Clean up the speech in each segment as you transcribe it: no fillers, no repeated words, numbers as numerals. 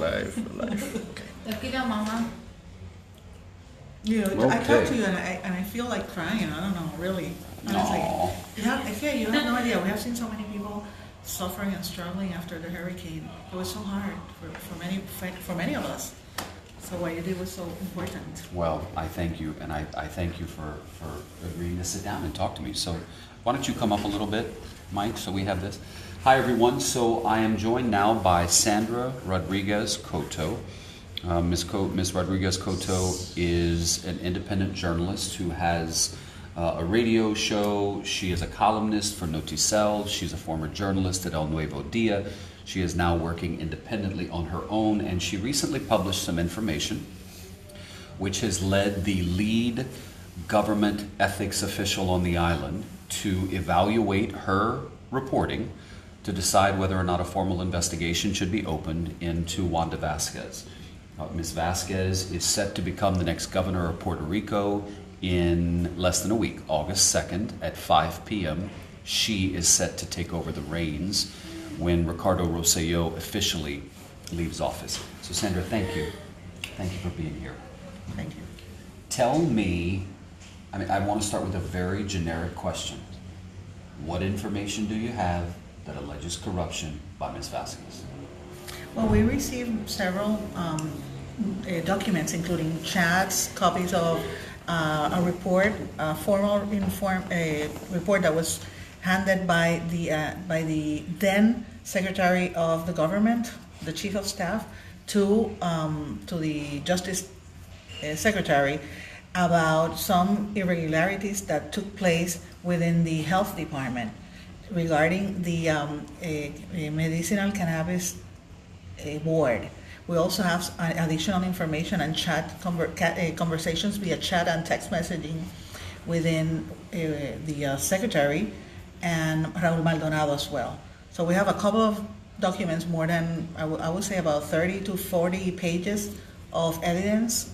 live. Tranquila, Mama. You know, I Okay. talk to you and I feel like crying. I don't know, really. Honestly. Aw. You have no idea. We have seen so many people suffering and struggling after the hurricane. It was so hard for many of us. So what you did was so important. Well, I thank you, and I thank you for agreeing to sit down and talk to me. So why don't you come up a little bit, Mike, so we have this. Hi, everyone. So I am joined now by Sandra Rodriguez Cotto. Ms. Rodriguez Cotto is an independent journalist who has a radio show. She is a columnist for Noticel. She's a former journalist at El Nuevo Dia. She is now working independently on her own, and she recently published some information which has led the lead government ethics official on the island to evaluate her reporting to decide whether or not a formal investigation should be opened into Wanda Vasquez. Ms. Vasquez is set to become the next governor of Puerto Rico in less than a week, August 2nd at 5 p.m. She is set to take over the reins when Ricardo Rosselló officially leaves office. So Sandra, thank you. Thank you for being here. Thank you. Tell me, I want to start with a very generic question. What information do you have that alleges corruption by Ms. Vasquez? Well, we received several documents, including chats, copies of a report, a report that was handed by the then Secretary of the Government, the Chief of Staff, to the Justice Secretary about some irregularities that took place within the Health Department regarding the medicinal cannabis board. We also have additional information and conversations via chat and text messaging within the Secretary and Raul Maldonado as well. So we have a couple of documents, more than, I would say about 30 to 40 pages of evidence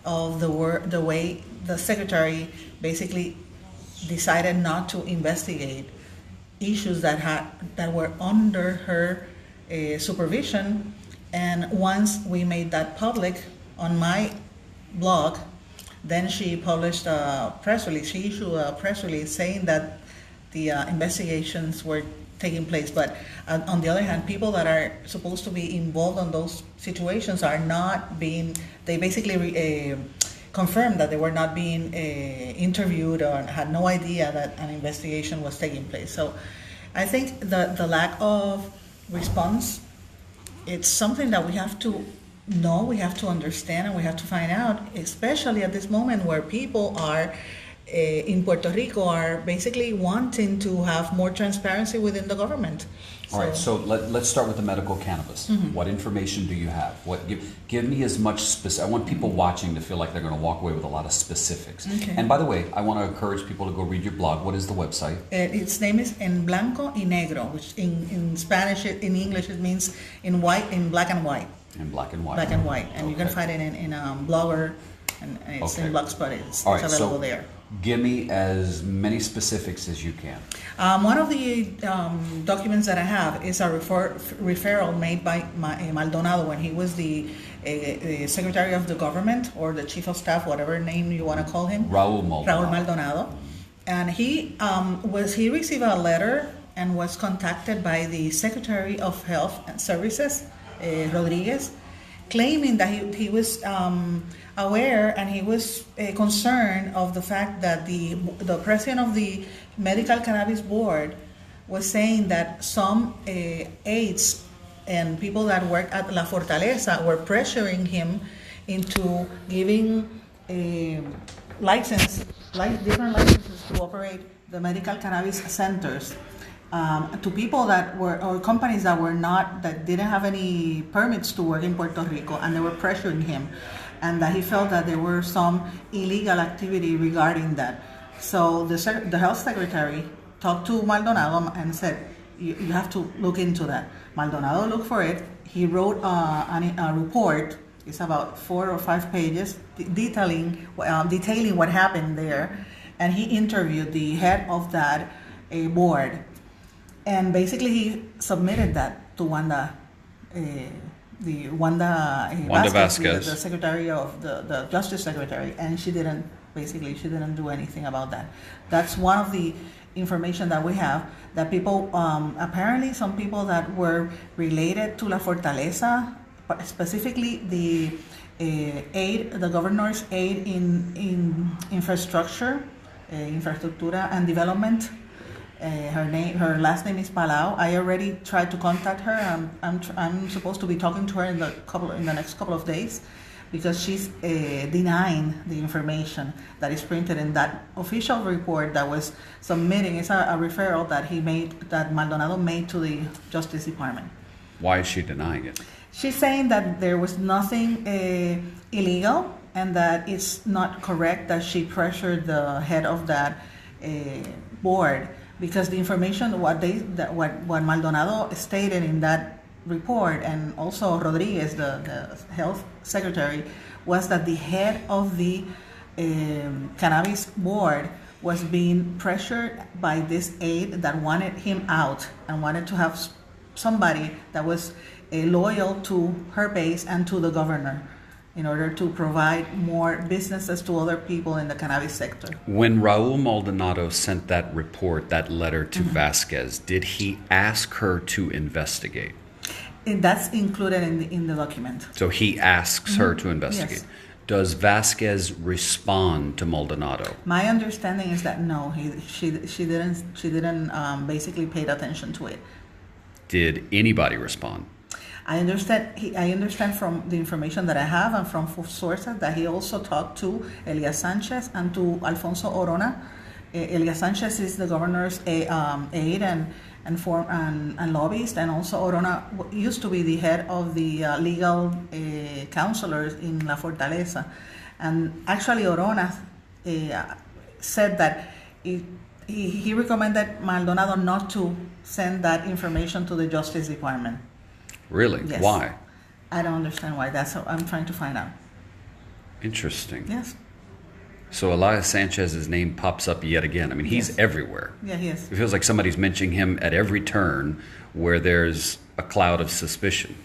of the way the Secretary basically decided not to investigate issues that were under her supervision. And once we made that public on my blog, then she published a press release. She issued a press release saying that the investigations were taking place. But on the other hand, people that are supposed to be involved in those situations are not being, they basically confirmed that they were not being interviewed or had no idea that an investigation was taking place. So I think the lack of response, it's something that we have to know, we have to understand, and we have to find out, especially at this moment where people are in Puerto Rico are basically wanting to have more transparency within the government. All right, so let's start with the medical cannabis. Mm-hmm. What information do you have? Give me as much specific. I want people watching to feel like they're going to walk away with a lot of specifics. Okay. And by the way, I want to encourage people to go read your blog. What is the website? Its name is En Blanco y Negro, which in Spanish, in English, it means in white, in black and white. In black and white. Black and white, and okay. You can find it in Blogger, and it's okay. In Blogspot. It's available there. Give me as many specifics as you can. One of the documents that I have is a referral made by Maldonado when he was the Secretary of the Government or the Chief of Staff, whatever name you want to call him. Raul Maldonado. And he received a letter and was contacted by the Secretary of Health and Services, Rodriguez, claiming that he was aware and he was concerned of the fact that the president of the Medical Cannabis Board was saying that some aides and people that work at La Fortaleza were pressuring him into giving different licenses to operate the medical cannabis centers to people that were, or companies that didn't have any permits to work in Puerto Rico, and they were pressuring him, and that he felt that there were some illegal activity regarding that. So the health secretary talked to Maldonado and said, you have to look into that. Maldonado looked for it. He wrote a report. It's about 4 or 5 pages detailing what happened there, and he interviewed the head of that board. And basically, he submitted that to Wanda the Wanda, Wanda Vasquez, Vasquez. the secretary of the Justice Secretary, and she didn't do anything about that. That's one of the information that we have, that people, apparently some people that were related to La Fortaleza, specifically the aid, the governor's aid in infrastructure, infrastructura and development. Her last name is Palau. I already tried to contact her. I'm supposed to be talking to her in the next couple of days, because she's denying the information that is printed in that official report that was submitting. It's a referral that Maldonado made to the Justice Department. Why is she denying it? She's saying that there was nothing illegal, and that it's not correct that she pressured the head of that board, because the information, what Maldonado stated in that report, and also Rodriguez, the health secretary, was that the head of the cannabis board was being pressured by this aide that wanted him out and wanted to have somebody that was loyal to her base and to the governor, in order to provide more businesses to other people in the cannabis sector. When Raul Maldonado sent that report, that letter to Vasquez, did he ask her to investigate? That's included in the document. So he asks her to investigate. Yes. Does Vasquez respond to Maldonado? My understanding is that no, she didn't basically pay attention to it. Did anybody respond? I understand from the information that I have and from sources that he also talked to Elias Sanchez and to Alfonso Orona. Elias Sanchez is the governor's aide and lobbyist, and also Orona used to be the head of the legal counselors in La Fortaleza. And actually Orona said that he recommended Maldonado not to send that information to the Justice Department. Really? Yes. Why? I don't understand why. That's what I'm trying to find out. Interesting. Yes. So Elias Sanchez's name pops up yet again. I mean, he's Yes. everywhere. Yeah, he is. It feels like somebody's mentioning him at every turn where there's a cloud of suspicion.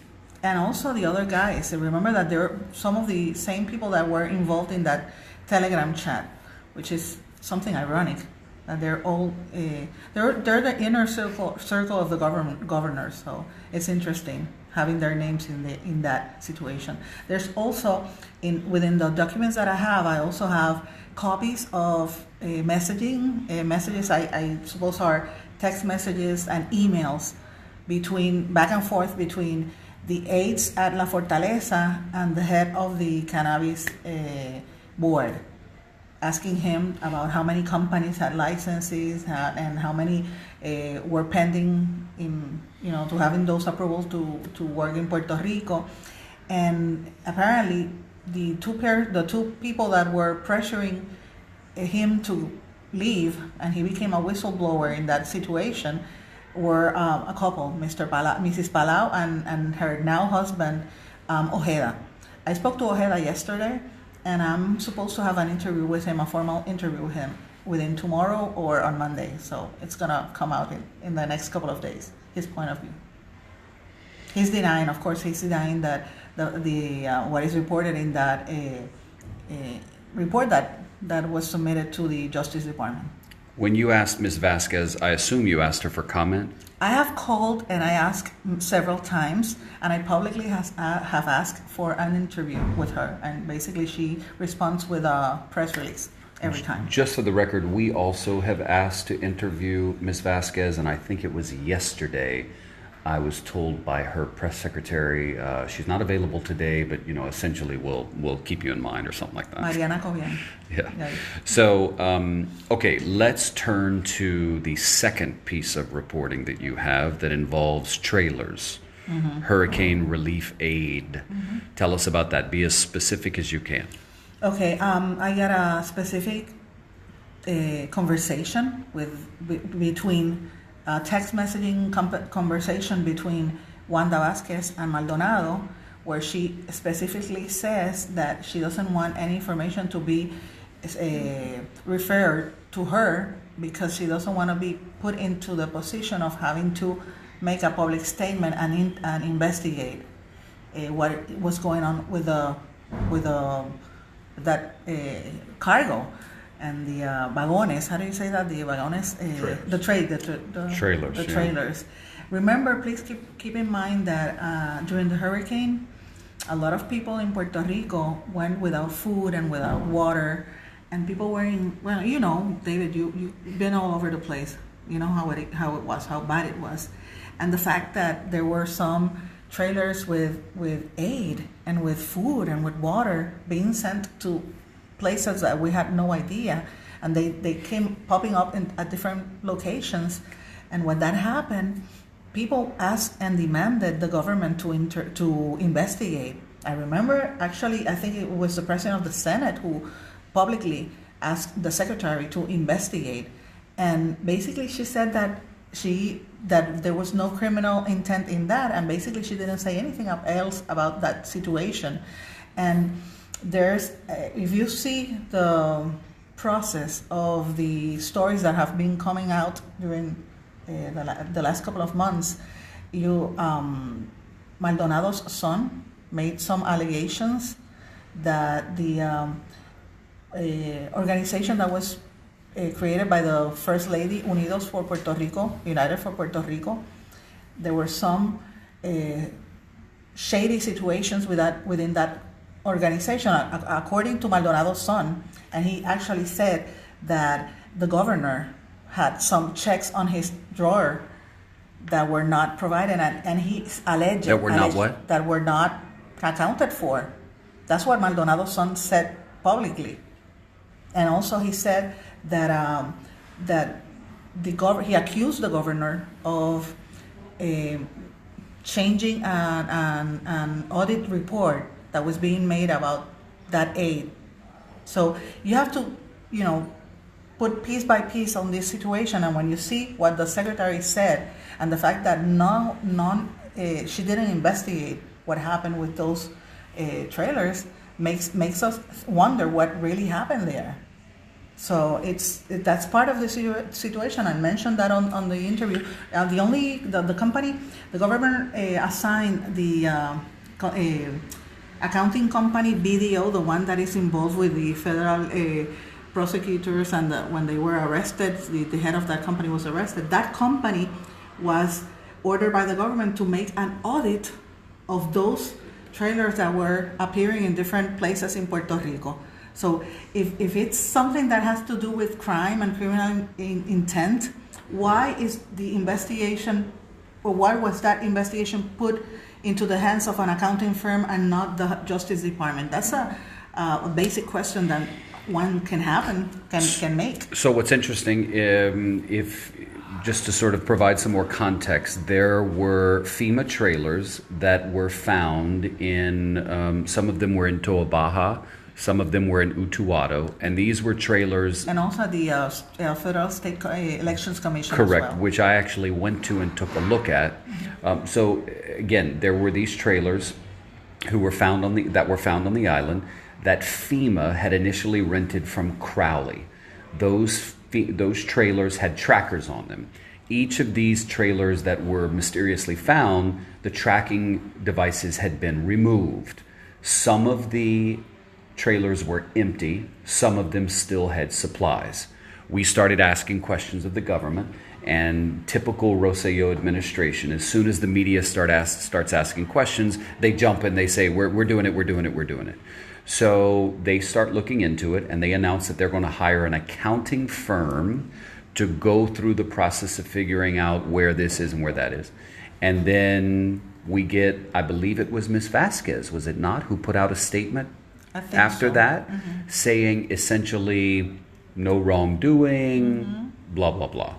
And also the other guys. Remember that there are some of the same people that were involved in that Telegram chat, which is something ironic. That they're all they're the inner circle of the governors. So it's interesting having their names in that situation. There's also within the documents that I have, I also have copies of messages. I suppose are text messages and emails back and forth between the aides at La Fortaleza and the head of the cannabis board, asking him about how many companies had licenses and how many were pending to having those approvals to work in Puerto Rico. And apparently the two people that were pressuring him to leave, and he became a whistleblower in that situation, were a couple, Mrs. Palau and her now husband, Ojeda. I spoke to Ojeda yesterday, and I'm supposed to have an interview with him, a formal interview with him, within tomorrow or on Monday. So it's gonna come out in the next couple of days, his point of view. He's denying that the what is reported in that report that was submitted to the Justice Department. When you asked Ms. Vasquez, I assume you asked her for comment? I have called and I asked several times, and I publicly have asked for an interview with her, and basically she responds with a press release every time. Just for the record, we also have asked to interview Ms. Vasquez, and I think it was yesterday. I was told by her press secretary, she's not available today, but essentially we'll keep you in mind or something like that. Mariana Cobian. Yeah. So, okay, let's turn to the second piece of reporting that you have that involves trailers, hurricane relief aid. Tell us about that. Be as specific as you can. Okay, I got a specific conversation between text messaging conversation between Wanda Vasquez and Maldonado, where she specifically says that she doesn't want any information to be referred to her because she doesn't want to be put into the position of having to make a public statement and investigate what was going on with that cargo and the vagones. How do you say that? The vagones, the trailers. The trailers. Remember, please keep in mind that during the hurricane, a lot of people in Puerto Rico went without food and without water, and people were in. Well, you know, David, you've been all over the place. You know how it was, how bad it was, and the fact that there were some trailers with aid and with food and with water being sent to places that we had no idea, and they came popping up at different locations. And when that happened, people asked and demanded the government to investigate. I remember, actually, I think it was the president of the Senate who publicly asked the secretary to investigate, and basically she said that there was no criminal intent in that, and basically she didn't say anything else about that situation. And there's, if you see the process of the stories that have been coming out during the last couple of months, Maldonado's son made some allegations that the organization that was created by the First Lady, Unidos for Puerto Rico, United for Puerto Rico, there were some shady situations within that organization, according to Maldonado's son. And he actually said that the governor had some checks on his drawer that were not provided, and he alleged that were not what? That were not accounted for. That's what Maldonado's son said publicly. And also he said that he accused the governor of changing an audit report that was being made about that aid. So you have to, put piece by piece on this situation, and when you see what the secretary said and the fact that she didn't investigate what happened with those trailers, makes us wonder what really happened there. So that's part of the situation. I mentioned that on the interview. The company, the government assigned the accounting company BDO, the one that is involved with the federal prosecutors, and when they were arrested, the head of that company was arrested. That company was ordered by the government to make an audit of those trailers that were appearing in different places in Puerto Rico. So if it's something that has to do with crime and criminal intent, why is the investigation, or why was that investigation put into the hands of an accounting firm and not the Justice Department? That's a basic question that one can make. So what's interesting, if just to sort of provide some more context, there were FEMA trailers that were found in, some of them were in Toa Baja, some of them were in Utuado, and these were trailers. And also the Federal State Elections Commission. Correct, as well. Which I actually went to and took a look at. So again, there were these trailers that were found on the island that FEMA had initially rented from Crowley. Those trailers had trackers on them. Each of these trailers that were mysteriously found, the tracking devices had been removed. Some of the trailers were empty, some of them still had supplies. We started asking questions of the government, and typical Rosselló administration, as soon as the media starts asking questions, they jump and they say, we're doing it. So they start looking into it, and they announce that they're going to hire an accounting firm to go through the process of figuring out where this is and where that is. And then we get, I believe it was Ms. Vasquez, was it not, who put out a statement after that, saying essentially no wrongdoing, blah, blah, blah.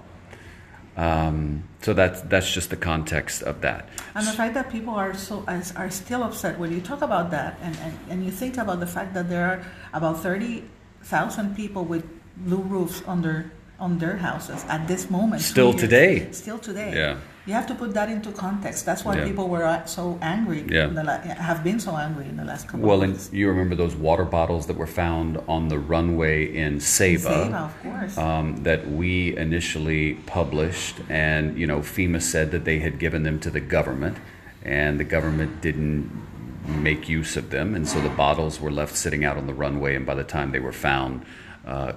So that's just the context of that. And the fact that people are still upset when you talk about that, and you think about the fact that there are about 30,000 people with blue roofs on their houses at this moment. Still today. Yeah. You have to put that into context. That's why people were so angry. Have been so angry in the last couple of weeks. And you remember those water bottles that were found on the runway in Ceiba, of course. That we initially published, and FEMA said that they had given them to the government, and the government didn't make use of them, and so the bottles were left sitting out on the runway, and by the time they were found,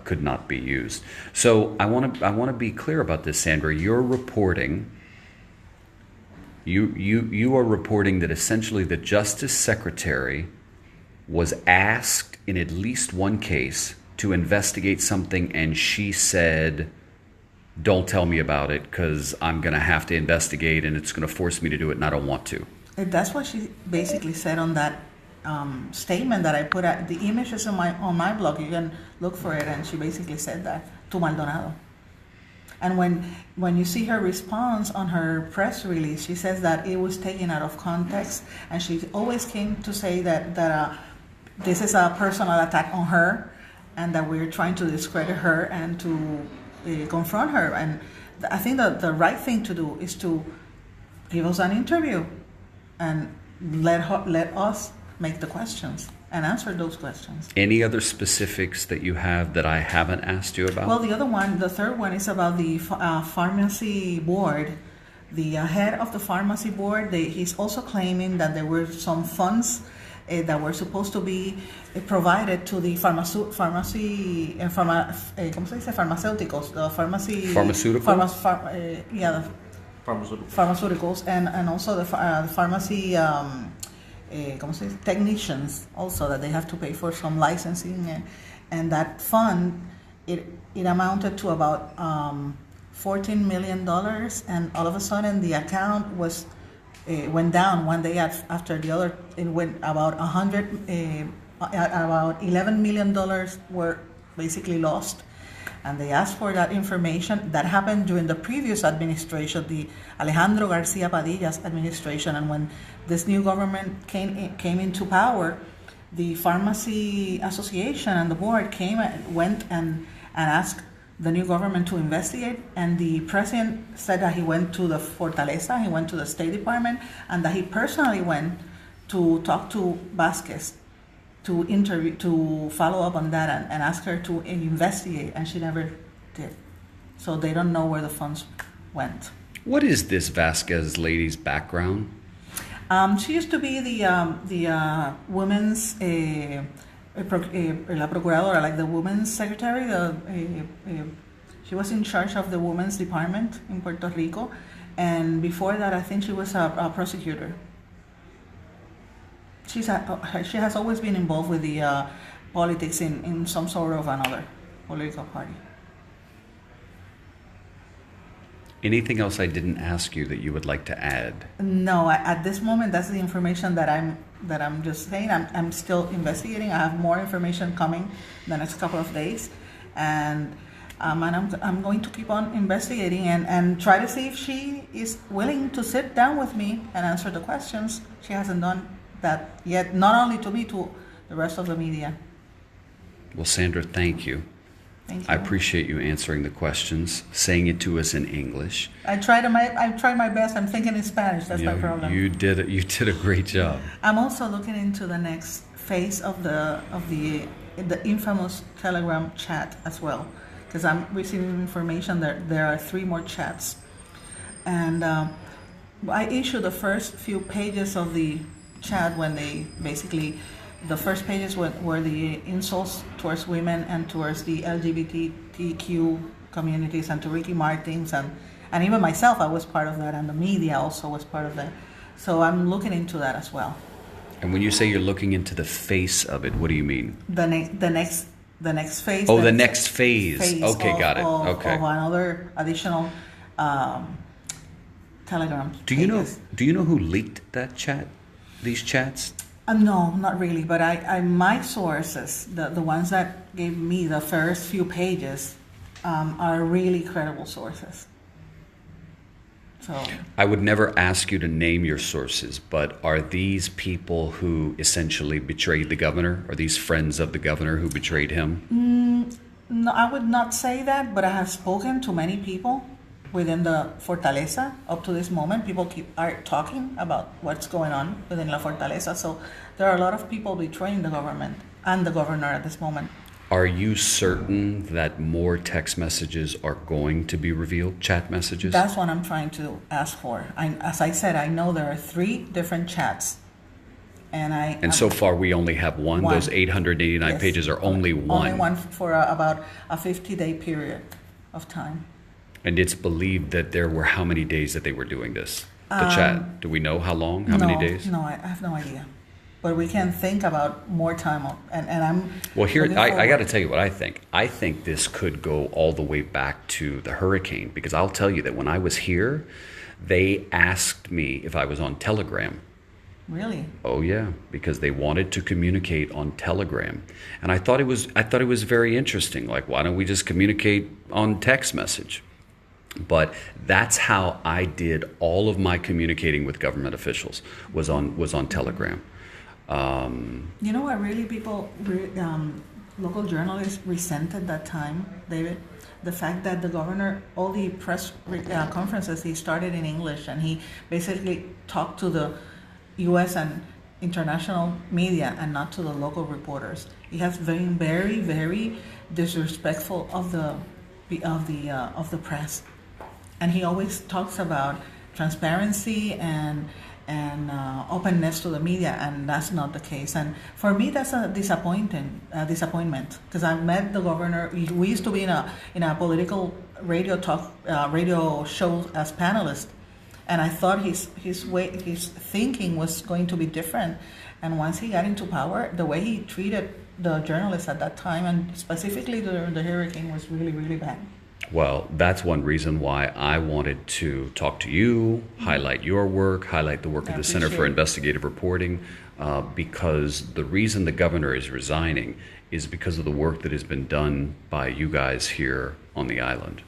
could not be used. So I want to be clear about this, Sandra. You're reporting. You are reporting that essentially the Justice Secretary was asked in at least one case to investigate something, and she said, "Don't tell me about it because I'm going to have to investigate, and it's going to force me to do it, and I don't want to." That's what she basically said on that statement that I put out. The image is on my blog. You can look for it, and she basically said that to Maldonado. And when you see her response on her press release, she says that it was taken out of context, and she always came to say that this is a personal attack on her, and that we're trying to discredit her and to confront her. And I think that the right thing to do is to give us an interview and let us make the questions and answer those questions. Any other specifics that you have that I haven't asked you about? Well, the third one is about the pharmacy board. The head of the pharmacy board, he's also claiming that there were some funds that were supposed to be provided to the pharmaceuticals, the pharmacy... Pharmaceutical? Pharmaceuticals, and also the pharmacy... technicians also, that they have to pay for some licensing, and that fund it amounted to about $14 million, and all of a sudden the account went down one day after the other. It went about about $11 million were basically lost, and they asked for that information. That happened during the previous administration, the Alejandro Garcia Padilla's administration, and when this new government came into power, the Pharmacy Association and the board went and asked the new government to investigate, and the president said that he went to the Fortaleza, he went to the State Department, and that he personally went to talk to Vasquez, to follow up on that and ask her to investigate, and she never did. So they don't know where the funds went. What is this Vasquez lady's background? She used to be the women's la procuradora, like the women's secretary. She was in charge of the women's department in Puerto Rico, and before that, I think she was a prosecutor. She has always been involved with the politics in some sort of another political party. Anything else I didn't ask you that you would like to add? No, at this moment, that's the information that I'm just saying. I'm still investigating. I have more information coming the next couple of days, and I'm going to keep on investigating and try to see if she is willing to sit down with me and answer the questions. She hasn't done that yet, not only to me, to the rest of the media. Well, Sandra, thank you. Thank you. I appreciate you answering the questions, saying it to us in English. I try my best. I'm thinking in Spanish. That's my problem. You did a great job. I'm also looking into the next phase of the infamous Telegram chat as well, because I'm receiving information that there are 3 more chats, and I issued the first few pages of the chat when they basically. The first pages were the insults towards women and towards the LGBTQ communities, and to Ricky Martins, and even myself. I was part of that, and the media also was part of that. So I'm looking into that as well. And when you say you're looking into the face of it, what do you mean? The next phase. Oh, the next phase. Okay, got it. Okay. Of another additional Telegram. Do you know who leaked that chat? These chats? No, not really. But my sources, the ones that gave me the first few pages, are really credible sources. So I would never ask you to name your sources, but are these people who essentially betrayed the governor? Are these friends of the governor who betrayed him? No, I would not say that, but I have spoken to many people within the Fortaleza up to this moment. People are talking about what's going on within La Fortaleza. So there are a lot of people betraying the government and the governor at this moment. Are you certain that more text messages are going to be revealed, chat messages? That's what I'm trying to ask for. As I said, I know there are 3 different chats. And so far, we only have one. One. Those 889 Yes. pages are only one. Only one for about a 50-day period of time. And it's believed that there were how many days that they were doing this? The chat. Do we know how long? How many days? No, I have no idea. But we can think about more time. And I'm. Well, here, looking I forward. got to tell you what I think. I think this could go all the way back to the hurricane, because I'll tell you that when I was here, they asked me if I was on Telegram. Really? Oh yeah, because they wanted to communicate on Telegram, and I thought it was very interesting. Like, why don't we just communicate on text message? But that's how I did all of my communicating with government officials was on Telegram. You know what? Really, local journalists resented that time, David. The fact that the governor, all the press conferences, he started in English, and he basically talked to the U.S. and international media and not to the local reporters. He has been very, very disrespectful of the press, and he always talks about transparency and openness to the media, and that's not the case. And for me, that's a disappointment because I met the governor. We used to be in a political radio show as panelists. And I thought his thinking was going to be different. And once he got into power, the way he treated the journalists at that time, and specifically during the hurricane, was really, really bad. Well, that's one reason why I wanted to talk to you, highlight your work, highlight the work of the Center for Investigative Reporting, because the reason the governor is resigning is because of the work that has been done by you guys here on the island.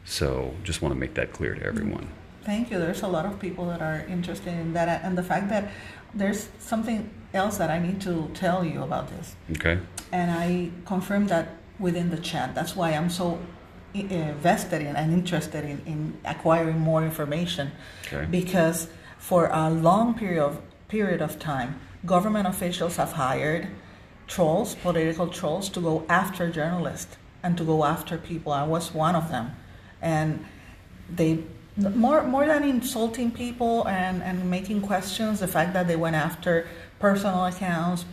So just want to make that clear to everyone. Thank you. There's a lot of people that are interested in that, and the fact that there's something else that I need to tell you about this. Okay. And I confirmed that within the chat. That's why I'm so vested in and interested in acquiring more information. Okay. Because for a long period of time, government officials have hired trolls, political trolls, to go after journalists and to go after people. I was one of them, and they. More than insulting people and making questions, the fact that they went after personal accounts,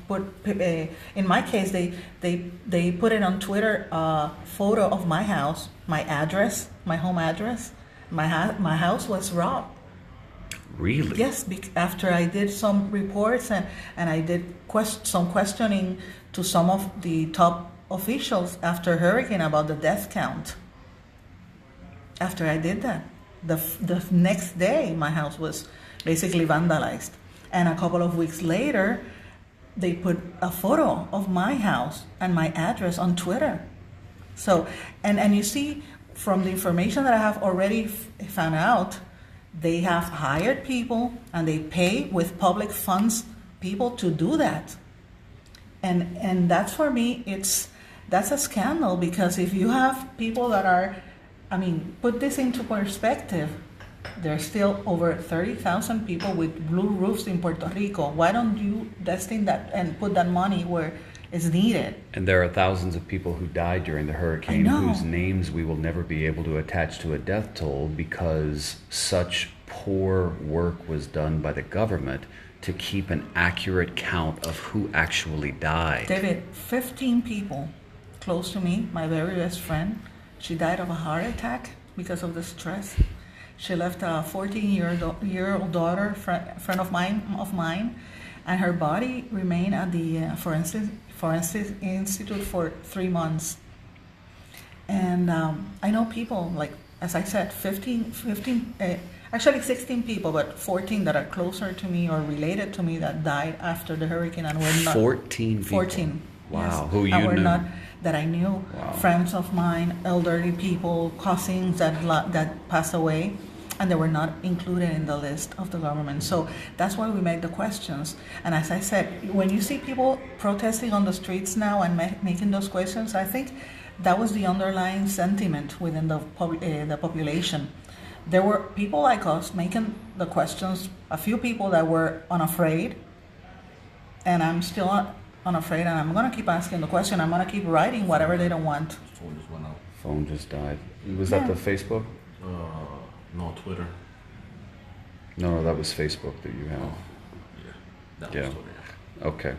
in my case, they put it on Twitter, a photo of my house, my address, my home address. My house was robbed. Really? Yes, after I did some reports and I did some questioning to some of the top officials after hurricane about the death count. After I did that, the next day, my house was basically vandalized. And a couple of weeks later, they put a photo of my house and my address on Twitter. So, and you see, from the information that I have already found out, they have hired people and they pay with public funds people to do that. And that's, for me, that's a scandal, because if you have people that are, put this into perspective, there's still over 30,000 people with blue roofs in Puerto Rico. Why don't you destine that and put that money where it's needed? And there are thousands of people who died during the hurricane whose names we will never be able to attach to a death toll because such poor work was done by the government to keep an accurate count of who actually died. David, 15 people close to me, my very best friend, she died of a heart attack because of the stress. She left a 14-year-old daughter, friend of mine, and her body remained at the Forensic Institute for 3 months. And I know people, like, as I said, 16 people, but 14 that are closer to me or related to me that died after the hurricane and were not. 14 people? 14. Wow, yes, who you knew? That I knew, wow. Friends of mine, elderly people, cousins that passed away, and they were not included in the list of the government. So that's why we make the questions. And as I said, when you see people protesting on the streets now and making those questions, I think that was the underlying sentiment within the population. There were people like us making the questions, a few people that were unafraid, and I'm still unafraid, and I'm going to keep asking the question. I'm going to keep writing whatever they don't want. Phone just went out. Phone just died. Was that the Facebook? No, Twitter. No, that was Facebook that you had. Oh, yeah. That Yeah. was over, yeah. Okay.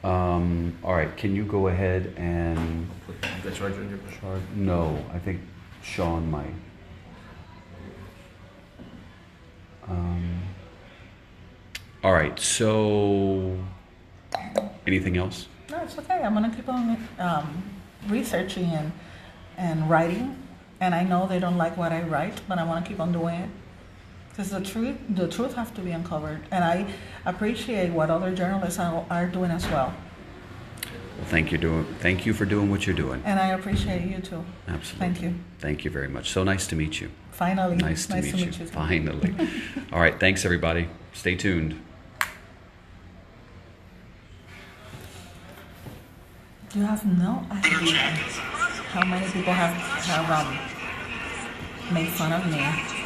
All right, can you go ahead and, Put the charger in your no, I think Sean might. All right, so, anything else? No, it's okay. I'm gonna keep on researching and writing. And I know they don't like what I write, but I want to keep on doing it because the truth have to be uncovered. And I appreciate what other journalists are doing as well. Well, thank you for doing what you're doing. And I appreciate you too. Absolutely. Thank you. Thank you very much. So nice to meet you. Finally. Nice to meet you. Finally. All right, thanks everybody. Stay tuned. You have no idea how many people have made fun of me